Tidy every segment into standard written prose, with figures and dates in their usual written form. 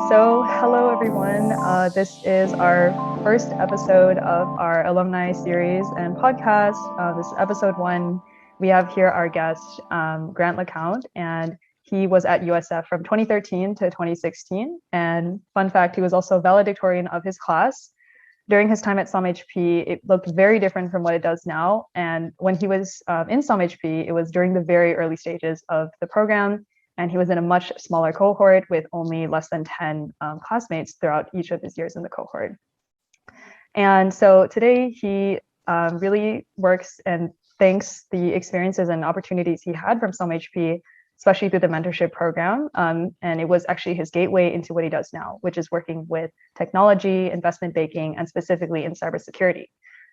Hello everyone. This is our first episode of our alumni series and podcast. This is episode 1. We have here our guest, Grant LeCount, and he was at USF from 2013 to 2016. And fun fact, he was also valedictorian of his class. During his time at SOMHP, it looked very different from what it does now. And when he was in SOMHP, it was during the very early stages of the program. And he was in a much smaller cohort with only less than 10 classmates throughout each of his years in the cohort. And so today he really works and thanks the experiences and opportunities he had from SOMHP, especially through the mentorship program. And it was actually his gateway into what he does now, which is working with technology, investment banking, and specifically in cybersecurity.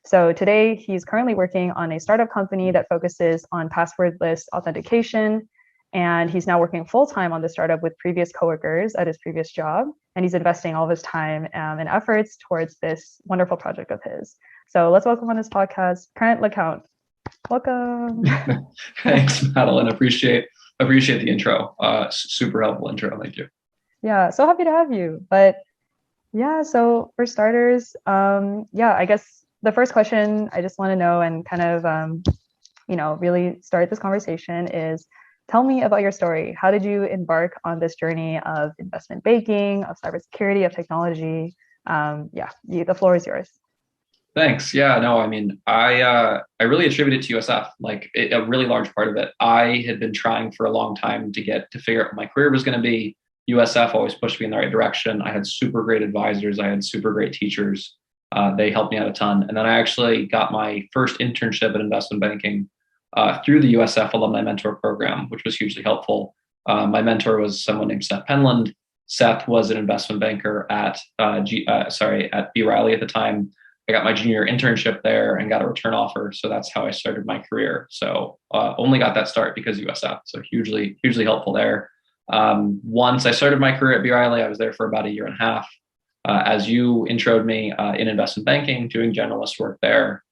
So today he's currently working on a startup company that focuses on passwordless authentication. And he's now working full-time on the startup with previous coworkers at his previous job. And he's investing all of his time and efforts towards this wonderful project of his. So let's welcome on this podcast, Current LeCount. Welcome. Thanks, Madeline. Appreciate the intro. Super helpful intro. Thank you. Yeah, so happy to have you. But yeah, so for starters, I guess the first question I just want to know and kind of, really start this conversation is, tell me about your story. How did you embark on this journey of investment banking, of cybersecurity, of technology? The floor is yours. Thanks. Yeah, no, I mean, I really attribute it to USF. A really large part of it. I had been trying for a long time to figure out what my career was going to be. USF always pushed me in the right direction. I had super great advisors. I had super great teachers. They helped me out a ton. And then I actually got my first internship at investment banking through the USF Alumni Mentor Program, which was hugely helpful. My mentor was someone named Seth Penland. Seth was an investment banker at B. Riley at the time. I got my junior internship there and got a return offer. So that's how I started my career. So only got that start because of USF. So hugely helpful there. Once I started my career at B. Riley, I was there for about a year and a half. As you introed me in investment banking, doing generalist work there.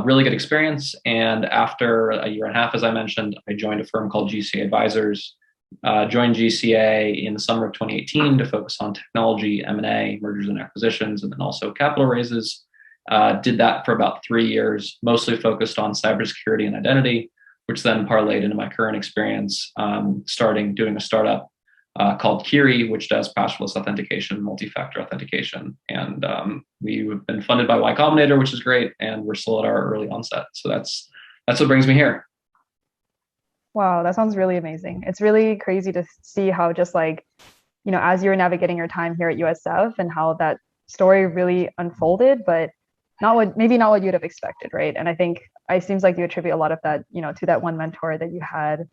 Really good experience. And after a year and a half, as I mentioned, I joined a firm called GCA Advisors. Joined GCA in the summer of 2018 to focus on technology, M&A, mergers and acquisitions, and then also capital raises. Did that for about 3 years, mostly focused on cybersecurity and identity, which then parlayed into my current experience, doing a startup called Kiri, which does passwordless authentication, multi-factor authentication. And we've been funded by Combinator, which is great. And we're still at our early onset. So that's what brings me here. Wow, that sounds really amazing. It's really crazy to see how just as you were navigating your time here at USF and how that story really unfolded, but maybe not what you'd have expected, right? And I think it seems like you attribute a lot of that, to that one mentor that you had.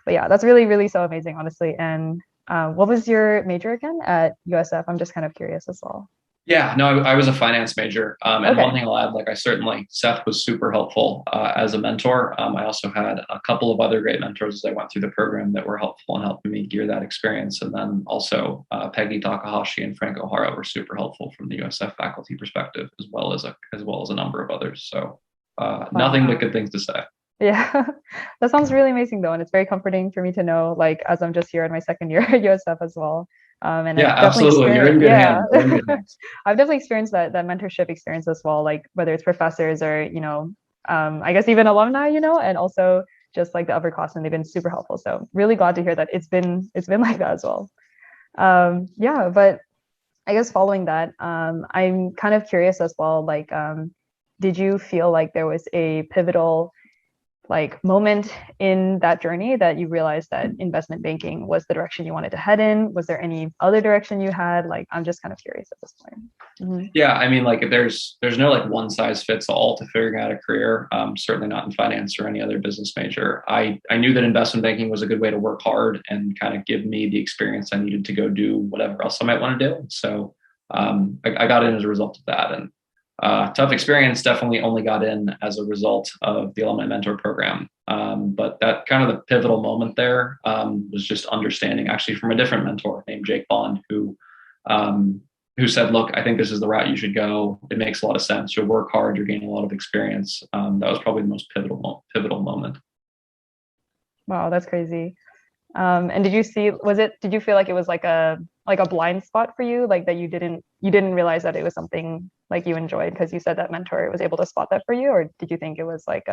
But yeah, that's really, really so amazing, honestly. And what was your major again at USF? I'm just kind of curious as well. Yeah, no, I was a finance major. And Okay. One thing I'll add, Seth was super helpful as a mentor. I also had a couple of other great mentors as I went through the program that were helpful in helping me gear that experience. And then also Peggy Takahashi and Frank O'Hara were super helpful from the USF faculty perspective, as well as a number of others. So nothing but good things to say. Yeah, that sounds really amazing though. And it's very comforting for me to know, as I'm just here in my second year at USF as well. And yeah, absolutely. You're in good hands. I've definitely experienced that mentorship experience as well, whether it's professors or, I guess even alumni, and also just the upperclassmen, they've been super helpful. So really glad to hear that it's been like that as well. But I guess following that, I'm kind of curious as well, did you feel like there was a pivotal moment in that journey that you realized that investment banking was the direction you wanted to head in? Was there any other direction you had? I'm just kind of curious at this point. Mm-hmm. Yeah, I mean, there's no one size fits all to figuring out a career. Certainly not in finance or any other business major. I knew that investment banking was a good way to work hard and kind of give me the experience I needed to go do whatever else I might want to do. So I got in as a result of that. And tough experience, definitely only got in as a result of the Alumni Mentor Program. But that kind of the pivotal moment there was just understanding actually from a different mentor named Jake Bond, who said, look, I think this is the route you should go. It makes a lot of sense. You'll work hard. You're gaining a lot of experience. That was probably the most pivotal moment. Wow, that's crazy. And did you feel like it was like a blind spot for you, like that you didn't realize that it was something like you enjoyed because you said that mentor was able to spot that for you, or did you think it was like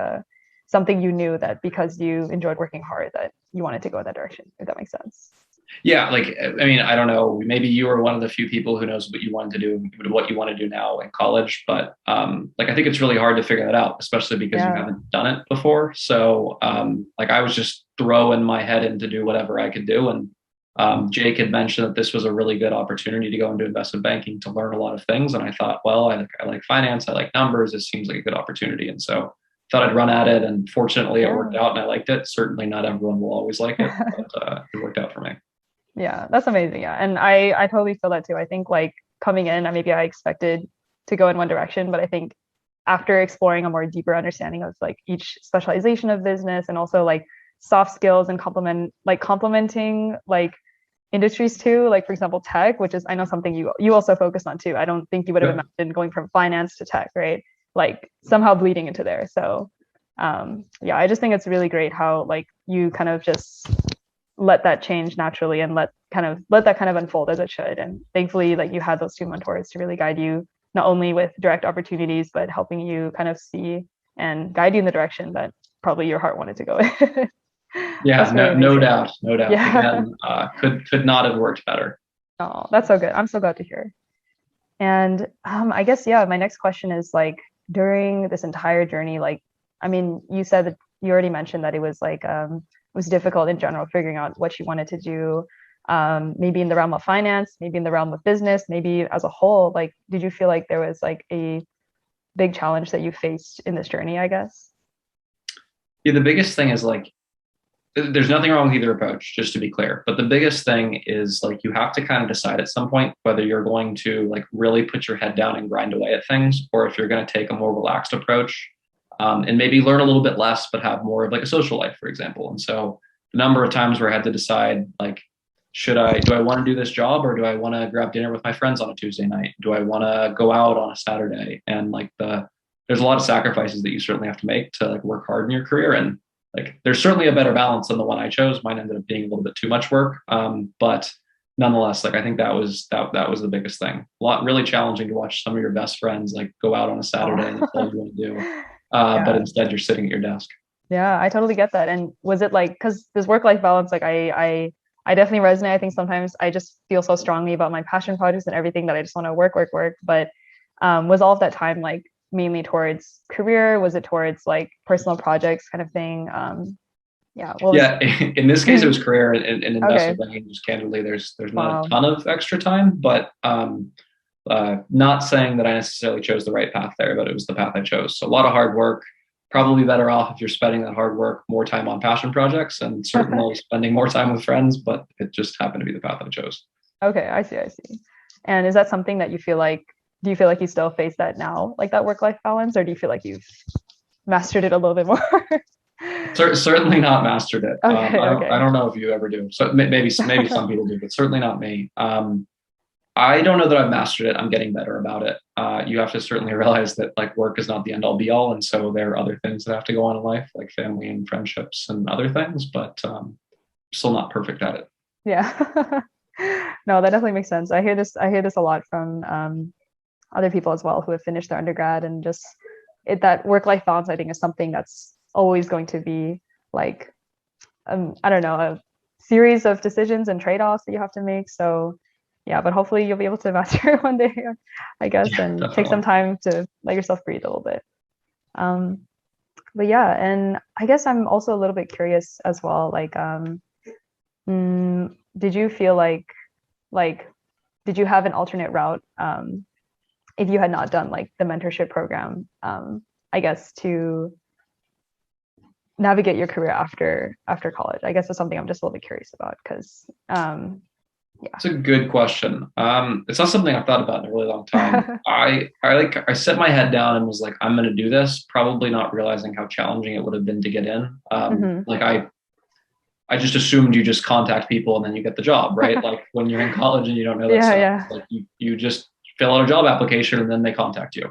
something you knew that because you enjoyed working hard that you wanted to go in that direction, if that makes sense? Yeah, like, I mean, I don't know, maybe you were one of the few people who knows what you wanted to do, what you want to do now in college, but like, I think it's really hard to figure that out, especially because you haven't done it before. So like, I was just throwing my head in to do whatever I could do. And Jake had mentioned that this was a really good opportunity to go into investment banking to learn a lot of things. And I thought, well, I like finance, I like numbers, this seems like a good opportunity. And so thought I'd run at it, and fortunately it worked out and I liked it. Certainly not everyone will always like it, but it worked out for me. Yeah, that's amazing. Yeah. And I totally feel that too. I think like coming in, maybe I expected to go in one direction, but I think after exploring a more deeper understanding of like each specialization of business and also like soft skills and complementing like industries too, like for example, tech, which is I know something you also focused on too. I don't think you would have imagined going from finance to tech, right? Like somehow bleeding into there. So yeah, I just think it's really great how like you kind of just let that change naturally and let that kind of unfold as it should. And thankfully, like you had those two mentors to really guide you, not only with direct opportunities, but helping you kind of see and guide you in the direction that probably your heart wanted to go in. Yeah, no doubt. Yeah. Again, could not have worked better. Oh, that's so good. I'm so glad to hear. And I guess, yeah, my next question is like during this entire journey, like, I mean, you said that you already mentioned that it was like, it was difficult in general figuring out what you wanted to do, maybe in the realm of finance, maybe in the realm of business, maybe as a whole. Like, did you feel like there was like a big challenge that you faced in this journey, I guess? Yeah, the biggest thing is like, there's nothing wrong with either approach, just to be clear. But the biggest thing is like, you have to kind of decide at some point whether you're going to like really put your head down and grind away at things, or if you're going to take a more relaxed approach, and maybe learn a little bit less, but have more of like a social life, for example. And so the number of times where I had to decide, like, do I want to do this job, or do I want to grab dinner with my friends on a Tuesday night? Do I want to go out on a Saturday? And like there's a lot of sacrifices that you certainly have to make to like work hard in your career. And like, there's certainly a better balance than the one I chose. Mine ended up being a little bit too much work. But nonetheless, like, I think that was the biggest thing. Really challenging to watch some of your best friends like go out on a Saturday and that's all you want to do. But instead you're sitting at your desk. Yeah, I totally get that. And was it like, because this work-life balance, like I definitely resonate. I think sometimes I just feel so strongly about my passion projects and everything that I just want to work. But was all of that time like mainly towards career? Was it towards like personal projects kind of thing? Yeah. In this case, it was career, and investment banking. Just candidly, there's not a ton of extra time, but not saying that I necessarily chose the right path there, but it was the path I chose. So a lot of hard work. Probably better off if you're spending that hard work more time on passion projects, and certainly spending more time with friends. But it just happened to be the path I chose. Okay, I see. And is that something that you feel like? Do you feel like you still face that now, like that work-life balance, or do you feel like you've mastered it a little bit more? Certainly not mastered it. Okay. I don't know if you ever do. So maybe some people do, but certainly not me. I don't know that I've mastered it. I'm getting better about it. You have to certainly realize that like work is not the end all be all. And so there are other things that have to go on in life, like family and friendships and other things, but still not perfect at it. Yeah. No, that definitely makes sense. I hear this a lot from other people as well who have finished their undergrad, and just that work-life balance, I think, is something that's always going to be like, I don't know, a series of decisions and trade-offs that you have to make. So yeah, but hopefully you'll be able to master it one day, I guess, and definitely take some time to let yourself breathe a little bit. But yeah, and I guess I'm also a little bit curious as well, like, did you feel like, did you have an alternate route if you had not done like the mentorship program, I guess, to navigate your career after college? I guess that's something I'm just a little bit curious about, because yeah. It's a good question. It's not something I've thought about in a really long time. I set my head down and was like, I'm going to do this, probably not realizing how challenging it would have been to get in. Like I just assumed you just contact people and then you get the job, right? Like when you're in college and you don't know that stuff. Yeah. Like you just fill out a job application and then they contact you.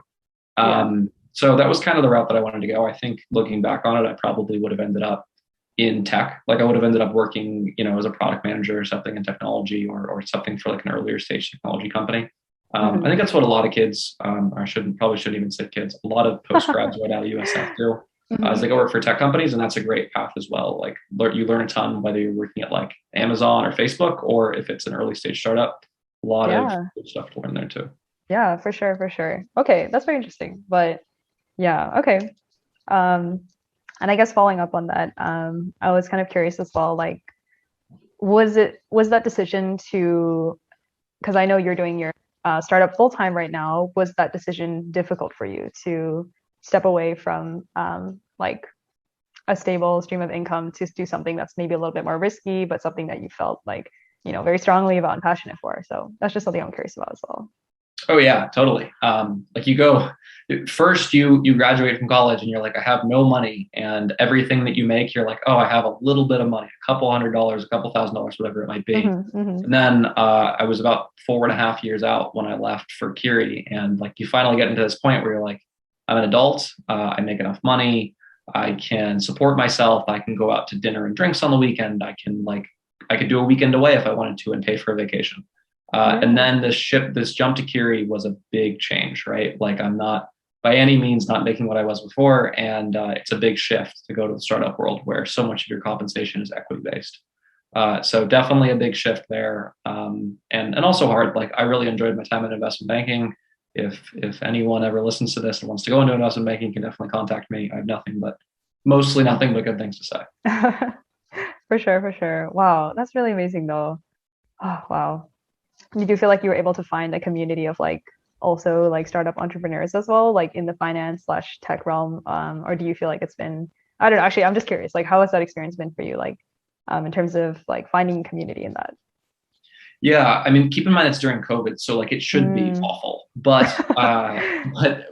So that was kind of the route that I wanted to go. I think looking back on it, I probably would have ended up in tech. Like I would have ended up working, as a product manager or something in technology or something for like an earlier stage technology company. I think that's what a lot of kids, I probably shouldn't even say kids, a lot of postgrads right out of USF do. As they go work for tech companies, and that's a great path as well. Like you learn a ton, whether you're working at like Amazon or Facebook, or if it's an early stage startup, a lot of good stuff to learn there too. Yeah, for sure, for sure. Okay, that's very interesting. But yeah, okay. And I guess following up on that, I was kind of curious as well, like, was that decision to, because I know you're doing your startup full time right now, was that decision difficult for you to step away from like a stable stream of income to do something that's maybe a little bit more risky, but something that you felt like, very strongly about and passionate for? So that's just something I'm curious about as well. Oh yeah, totally. Like you go first, you graduate from college and you're like, I have no money, and everything that you make, you're like, oh, I have a little bit of money, a couple $100s, a couple $1,000s, whatever it might be. And then I was about 4.5 years out when I left for Curie, and like you finally get into this point where you're like, I'm an adult, I make enough money, I can support myself, I can go out to dinner and drinks on the weekend, I could do a weekend away if I wanted to and pay for a vacation. And then this jump to Curie was a big change, right? Like I'm not by any means not making what I was before. And it's a big shift to go to the startup world where so much of your compensation is equity based. So definitely a big shift there. And also hard. Like I really enjoyed my time in investment banking. If anyone ever listens to this and wants to go into investment banking, can definitely contact me. I have mostly nothing but good things to say. For sure, for sure. Wow, that's really amazing though. Oh, wow. Did you feel like you were able to find a community of like also like startup entrepreneurs as well, like in the finance/tech realm? Or do you feel like it's been, I don't know, actually, I'm just curious, like how has that experience been for you? Like in terms of like finding community in that? Yeah, I mean, keep in mind it's during COVID, so like it should be awful. But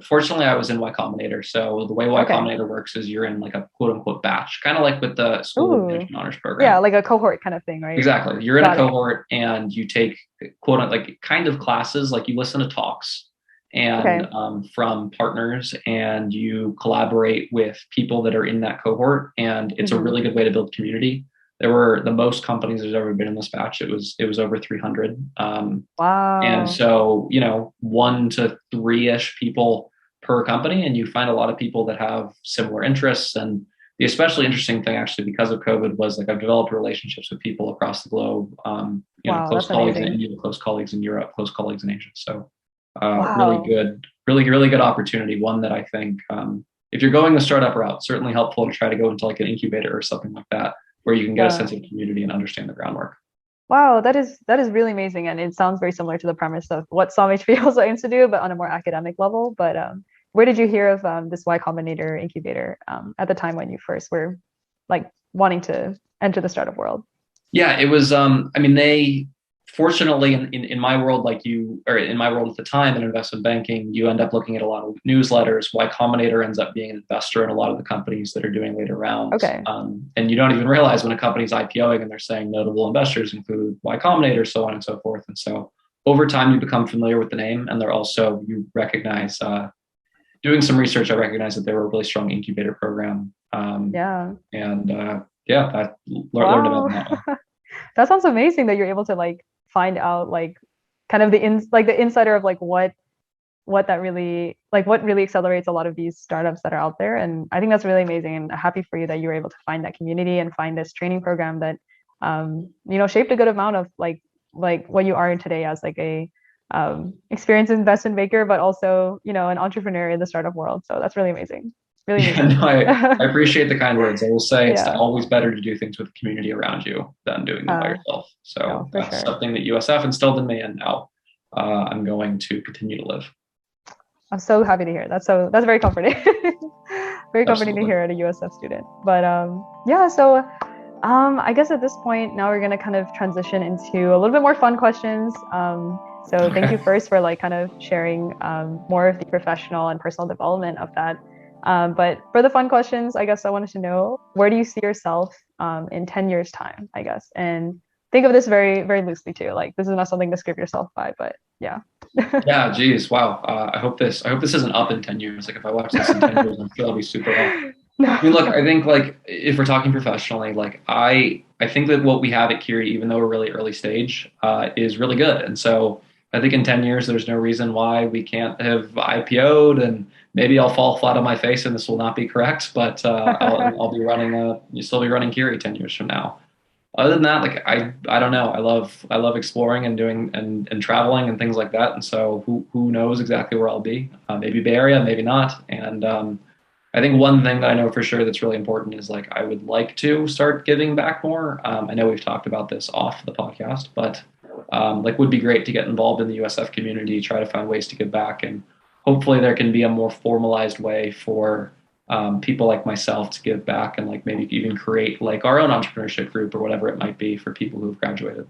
fortunately, I was in Y Combinator. So the way Y Combinator works is you're in like a quote unquote batch, kind of like with the School of Management Honors Program. Yeah, like a cohort kind of thing, right? Exactly. You're in a cohort and you take quote unquote like kind of classes, like you listen to talks and from partners, and you collaborate with people that are in that cohort, and it's a really good way to build community. There were the most companies there's ever been in this batch. It was over 300. Wow. And so, 1 to 3-ish people per company, and you find a lot of people that have similar interests. And the especially interesting thing, actually, because of COVID, was like I've developed relationships with people across the globe. Close colleagues in India, close colleagues in Europe, close colleagues in Asia. So, really good opportunity. One that I think, if you're going the startup route, certainly helpful to try to go into like an incubator or something like that, where you can get a sense of community and understand the groundwork. Wow, that is really amazing, and it sounds very similar to the premise of what SOMHP also aims to do, but on a more academic level. But where did you hear of this Y Combinator incubator at the time when you first were like wanting to enter the startup world? Yeah, it was. They fortunately in my world, in my world at the time in investment banking, you end up looking at a lot of newsletters. Y Combinator ends up being an investor in a lot of the companies that are doing later rounds. And you don't even realize when a company's IPOing and they're saying notable investors include Y Combinator, so on and so forth. And so over time, you become familiar with the name, and you recognize, doing some research, I recognize that they were a really strong incubator program. I learned about that. That sounds amazing that you're able to like find out like kind of the insider of like what really accelerates a lot of these startups that are out there. And I think that's really amazing, and happy for you that you were able to find that community and find this training program that shaped a good amount of like what you are today as like a experienced investment banker, but also an entrepreneur in the startup world. So that's really amazing. Really amazing. I appreciate the kind words. I will say it's always better to do things with the community around you than doing them by yourself. So that's something that USF instilled in me, and now I'm going to continue to live. I'm so happy to hear that. So that's very comforting. Very comforting to hear at a USF student. But so I guess at this point now we're going to kind of transition into a little bit more fun questions. So thank you first for like kind of sharing more of the professional and personal development of that. But for the fun questions, I guess I wanted to know, where do you see yourself in 10 years time, I guess? And think of this very, very loosely too. Like this is not something to script yourself by, but yeah. Yeah, geez, wow. I hope this isn't up in 10 years. Like if I watch this in 10 years, I'm sure I'll be super up. I mean, look, I think like if we're talking professionally, like I think that what we have at Curie, even though we're really early stage, is really good. And so I think in 10 years, there's no reason why we can't have IPO'd, and maybe I'll fall flat on my face and this will not be correct, but I'll be running you still be running Curie 10 years from now. Other than that, like I don't know. I love exploring and doing and traveling and things like that. And so who knows exactly where I'll be? Maybe Bay Area, maybe not. And I think one thing that I know for sure that's really important is like I would like to start giving back more. I know we've talked about this off the podcast, but like would be great to get involved in the USF community, try to find ways to give back, and hopefully there can be a more formalized way for people like myself to give back, and like maybe even create like our own entrepreneurship group or whatever it might be for people who've graduated.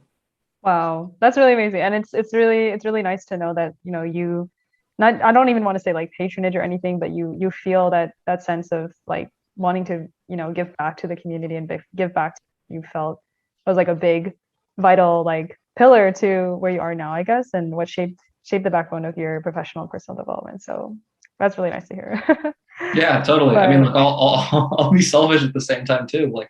Wow, that's really amazing. And it's really nice to know that, you not I don't even want to say like patronage or anything, but you feel that sense of like wanting to, give back to the community and give back to what you felt was like a big vital like pillar to where you are now, I guess, and what shaped the backbone of your professional and personal development. So that's really nice to hear. Yeah, totally. I mean, look, I'll be selfish at the same time too. Like,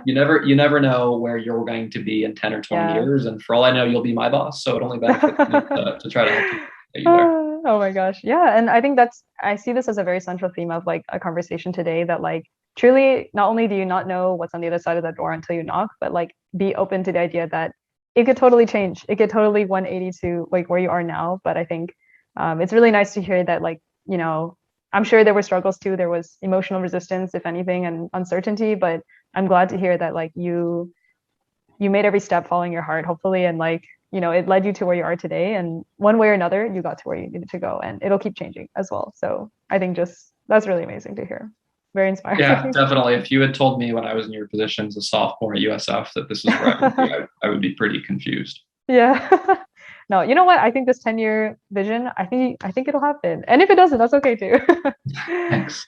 you never know where you're going to be in 10 or 20 Yeah. years, and for all I know, you'll be my boss. So it only benefits me to try to help you, get you there. Oh my gosh. Yeah. And I think I see this as a very central theme of like a conversation today that like truly not only do you not know what's on the other side of that door until you knock, but like be open to the idea that it could totally change. It could totally 180 to like where you are now. But I think it's really nice to hear that like, I'm sure there were struggles too. There was emotional resistance, if anything, and uncertainty, but I'm glad to hear that like you made every step following your heart, hopefully, and like, it led you to where you are today. And one way or another, you got to where you needed to go, and it'll keep changing as well. So I think just that's really amazing to hear. Very inspiring. Yeah, definitely. If you had told me when I was in your position as a sophomore at USF that this is where I would be, I would be pretty confused. Yeah. No, you know what? I think this 10-year vision, I think it'll happen. And if it doesn't, that's okay too. Thanks.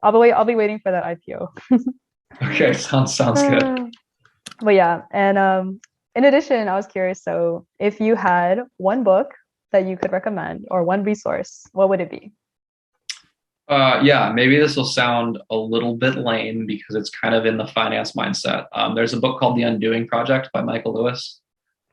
I'll be waiting for that IPO. Okay, sounds good. But yeah, and in addition, I was curious. So, if you had one book that you could recommend or one resource, what would it be? Yeah, maybe this will sound a little bit lame because it's kind of in the finance mindset. There's a book called The Undoing Project by Michael Lewis.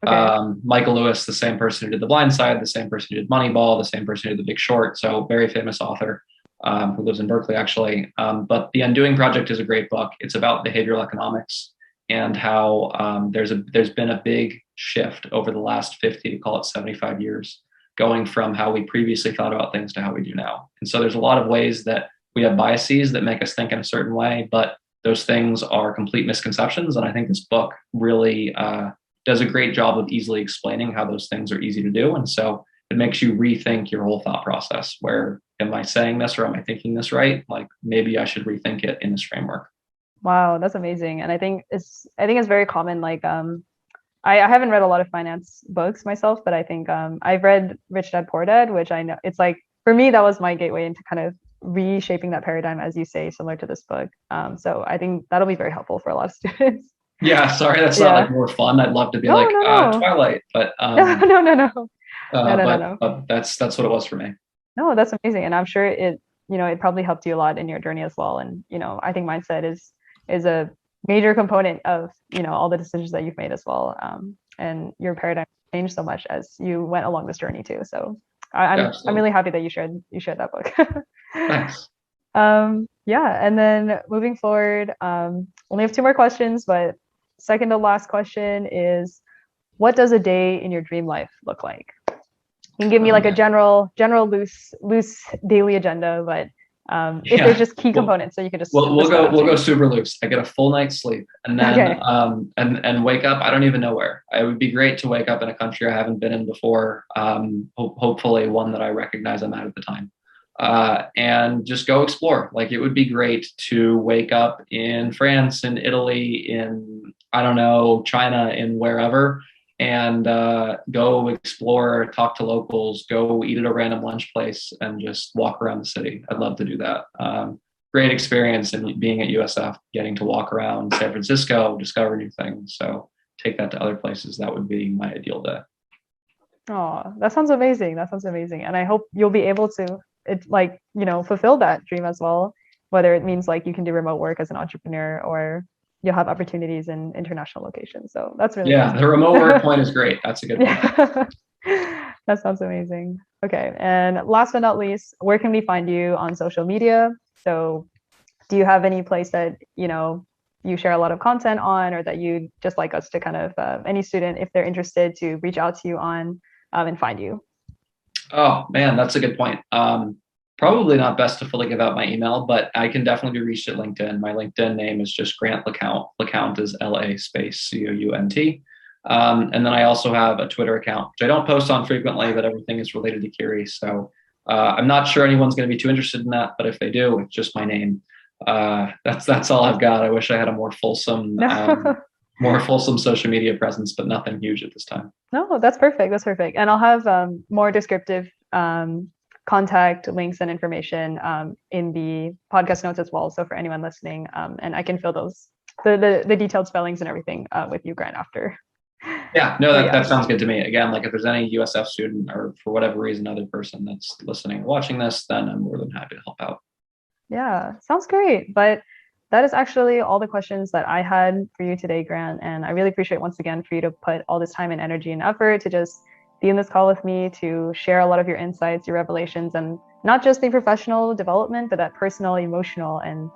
Okay. Michael Lewis, the same person who did The Blind Side, the same person who did Moneyball, the same person who did The Big Short. So very famous author who lives in Berkeley, actually. But The Undoing Project is a great book. It's about behavioral economics and how there's been a big shift over the last 50 to call it 75 years, going from how we previously thought about things to how we do now. And so there's a lot of ways that we have biases that make us think in a certain way, but those things are complete misconceptions. And I think this book really does a great job of easily explaining how those things are easy to do. And so it makes you rethink your whole thought process. Where am I saying this or am I thinking this right? Like maybe I should rethink it in this framework. Wow, that's amazing. And I think it's very common. Like I haven't read a lot of finance books myself, but I think I've read Rich Dad Poor Dad, which I know it's like for me that was my gateway into kind of reshaping that paradigm, as you say, similar to this book. So I think that'll be very helpful for a lot of students. Yeah, sorry, that's not Yeah. like more fun. I'd love to be No, like no, no. Twilight, but No, no, no, no. No, no, no, but no. that's what it was for me. No, that's amazing. And I'm sure it probably helped you a lot in your journey as well. And, I think mindset is a major component of, all the decisions that you've made as well. And your paradigm changed so much as you went along this journey too. So I'm really happy that you shared that book. Thanks. Yeah. And then moving forward, only have two more questions, but second to last question is, what does a day in your dream life look like? You can give me like a general loose daily agenda, but if there's just key components, so you can just we'll go super loose. I get a full night's sleep and then Okay. and wake up. I don't even know where. It would be great to wake up in a country I haven't been in before. Hopefully one that I recognize I'm at the time. And just go explore. Like it would be great to wake up in France, in Italy, in I don't know, China, in wherever, and go explore, talk to locals, go eat at a random lunch place, and just walk around the city. I'd love to do that. Great experience in being at USF, getting to walk around San Francisco, discover new things. So take that to other places. That would be my ideal day. Oh, that sounds amazing. And I hope you'll be able to fulfill that dream as well. whether it means like you can do remote work as an entrepreneur or you'll have opportunities in international locations. So that's really Yeah, amazing. the remote work point is great. That's a good point. That sounds amazing. Okay. And last but not least, where can we find you on social media? So do you have any place that, you share a lot of content on, or that you just like us to kind of, any student, if they're interested, to reach out to you on and find you? Oh man, that's a good point. Probably not best to fully give out my email, but I can definitely be reached at LinkedIn. My LinkedIn name is just Grant LeCount. LeCount is LA space COUNT. And then I also have a Twitter account, which I don't post on frequently, but everything is related to Curie. So I'm not sure anyone's going to be too interested in that, but if they do, it's just my name. That's all I've got. I wish I had a more fulsome social media presence, but nothing huge at this time. No, that's perfect. That's perfect. And I'll have more descriptive contact links and information in the podcast notes as well. So for anyone listening, and I can fill those the detailed spellings and everything with you, Grant, after. Yeah, no, that sounds good to me. Again, like if there's any USF student or for whatever reason other person that's listening or watching this, then I'm more than happy to help out. Yeah, sounds great. But that is actually all the questions that I had for you today, Grant. And I really appreciate once again for you to put all this time and energy and effort to just be in this call with me, to share a lot of your insights, your revelations, and not just the professional development, but that personal, emotional, and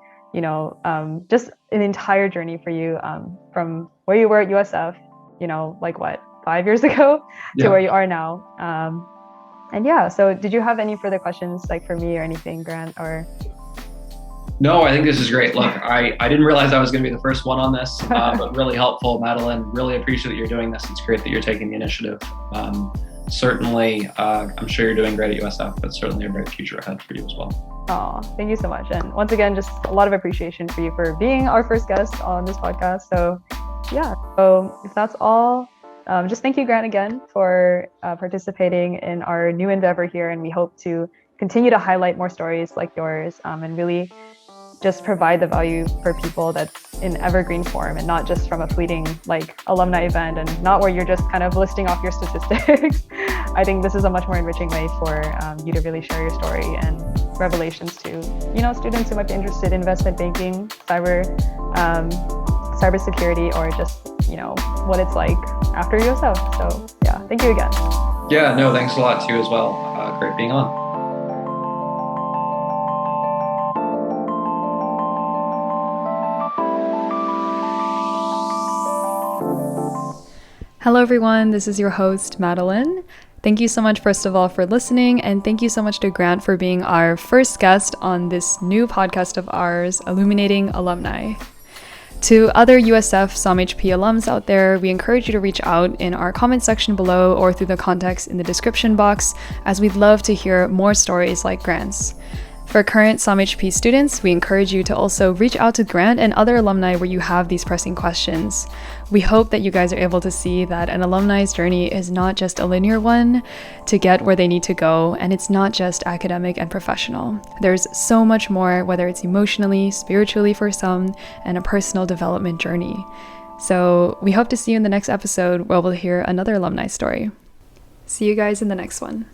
just an entire journey for you from where you were at USF, like what, 5 years ago to where you are now. And yeah, so did you have any further questions like for me or anything, Grant, or? No, I think this is great. Look, I didn't realize I was going to be the first one on this, but really helpful, Madeline. Really appreciate that you're doing this. It's great that you're taking the initiative. Certainly, I'm sure you're doing great at USF, but certainly a bright future ahead for you as well. Oh, thank you so much. And once again, just a lot of appreciation for you for being our first guest on this podcast. So yeah, so if that's all, just thank you, Grant, again for participating in our new endeavor here. And we hope to continue to highlight more stories like yours and really just provide the value for people that's in evergreen form and not just from a fleeting like alumni event and not where you're just kind of listing off your statistics. I think this is a much more enriching way for you to really share your story and revelations to, students who might be interested in investment banking, cybersecurity, or just, what it's like after USF. So yeah, thank you again. Yeah, no, thanks a lot too as well. Great being on. Hello everyone, this is your host, Madeline. Thank you so much, first of all, for listening, and thank you so much to Grant for being our first guest on this new podcast of ours, Illuminating Alumni. To other USF SOMHP alums out there, we encourage you to reach out in our comment section below or through the contacts in the description box, as we'd love to hear more stories like Grant's. For current SOMHP students, we encourage you to also reach out to Grant and other alumni where you have these pressing questions. We hope that you guys are able to see that an alumni's journey is not just a linear one to get where they need to go, and it's not just academic and professional. There's so much more, whether it's emotionally, spiritually for some, and a personal development journey. So we hope to see you in the next episode where we'll hear another alumni story. See you guys in the next one.